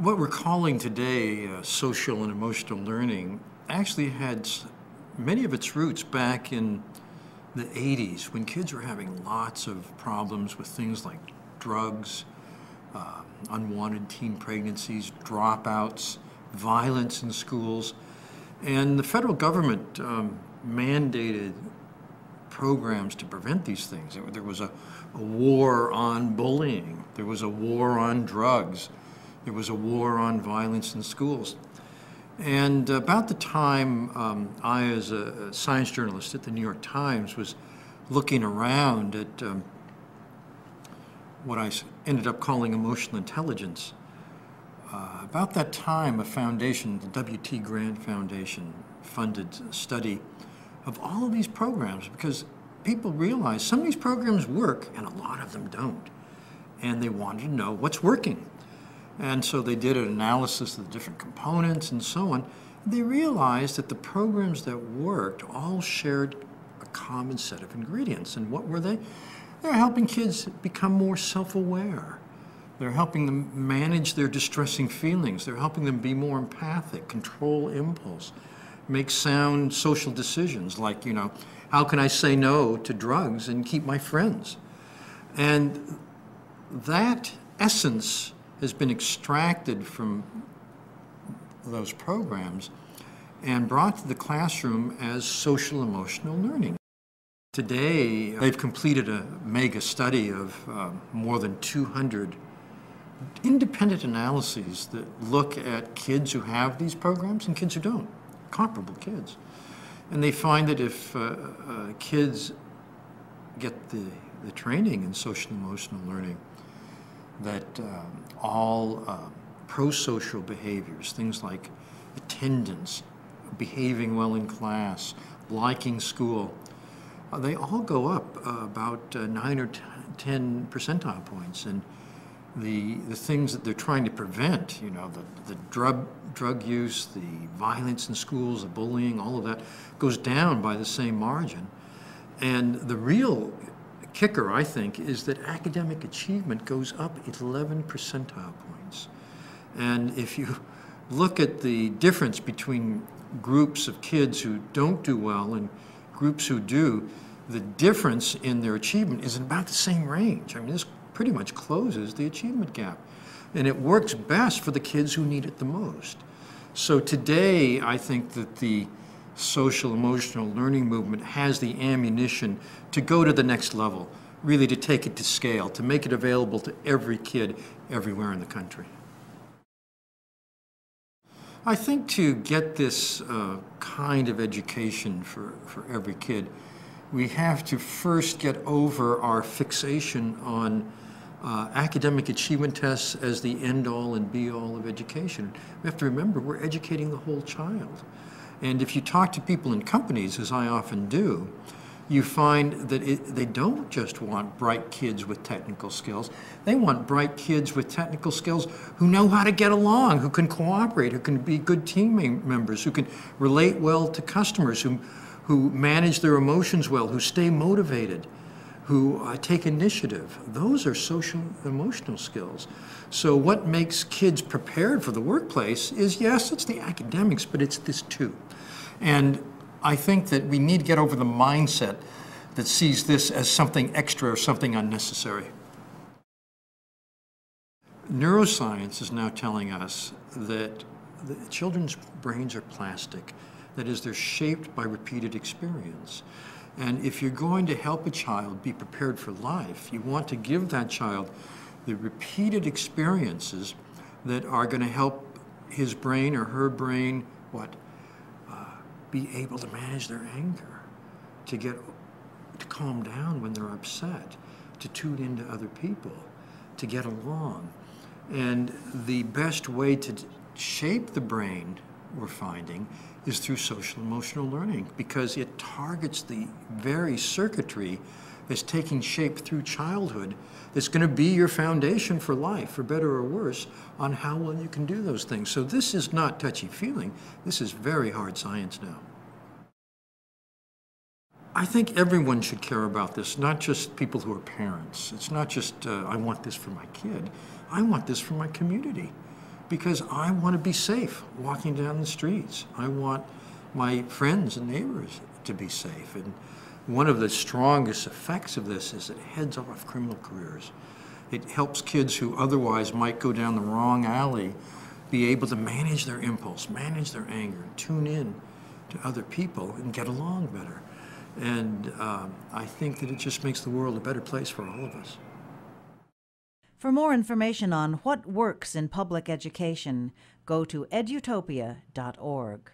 What we're calling today social and emotional learning actually had many of its roots back in the 80s when kids were having lots of problems with things like drugs, unwanted teen pregnancies, dropouts, violence in schools. And the federal government mandated programs to prevent these things. There was a war on bullying. There was a war on drugs. There was a war on violence in schools. And about the time I, as a science journalist at the New York Times, was looking around at what I ended up calling emotional intelligence, about that time a foundation, the W.T. Grant Foundation, funded a study of all of these programs because people realized some of these programs work and a lot of them don't. And they wanted to know what's working. And so they did an analysis of the different components and so on. They realized that the programs that worked all shared a common set of ingredients. And what were they? They're helping kids become more self-aware. They're helping them manage their distressing feelings. They're helping them be more empathic, control impulse, make sound social decisions like, how can I say no to drugs and keep my friends? And that essence has been extracted from those programs and brought to the classroom as social emotional learning. Today, they've completed a mega study of more than 200 independent analyses that look at kids who have these programs and kids who don't, comparable kids. And they find that if kids get the training in social emotional learning, that all pro-social behaviors, things like attendance, behaving well in class, liking school, they all go up about 9 or 10 percentile points. And the things that they're trying to prevent, the drug use, the violence in schools, the bullying, all of that goes down by the same margin. And the real kicker, I think, is that academic achievement goes up 11 percentile points. And if you look at the difference between groups of kids who don't do well and groups who do, the difference in their achievement is in about the same range. I mean, this pretty much closes the achievement gap. And it works best for the kids who need it the most. So today, I think that the social emotional learning movement has the ammunition to go to the next level, really to take it to scale, to make it available to every kid everywhere in the country. I think to get this kind of education for every kid, we have to first get over our fixation on academic achievement tests as the end-all and be-all of education. We have to remember we're educating the whole child. And if you talk to people in companies, as I often do, you find that they don't just want bright kids with technical skills. They want bright kids with technical skills who know how to get along, who can cooperate, who can be good team members, who can relate well to customers, who manage their emotions well, who stay motivated, who take initiative. Those are social emotional skills. So what makes kids prepared for the workplace is, yes, it's the academics, but it's this too. And I think that we need to get over the mindset that sees this as something extra or something unnecessary. Neuroscience is now telling us that the children's brains are plastic. That is, they're shaped by repeated experience. And if you're going to help a child be prepared for life, you want to give that child the repeated experiences that are going to help his brain or her brain, be able to manage their anger, to calm down when they're upset, to tune into other people, to get along. And the best way to shape the brain, we're finding, is through social emotional learning, because it targets the very circuitry that's taking shape through childhood that's going to be your foundation for life, for better or worse, on how well you can do those things. So this is not touchy-feeling. This is very hard science now. I think everyone should care about this, not just people who are parents. It's not just, I want this for my kid. I want this for my community. because I want to be safe walking down the streets. I want my friends and neighbors to be safe. And one of the strongest effects of this is it heads off criminal careers. It helps kids who otherwise might go down the wrong alley be able to manage their impulse, manage their anger, tune in to other people and get along better. And I think that it just makes the world a better place for all of us. For more information on what works in public education, go to edutopia.org.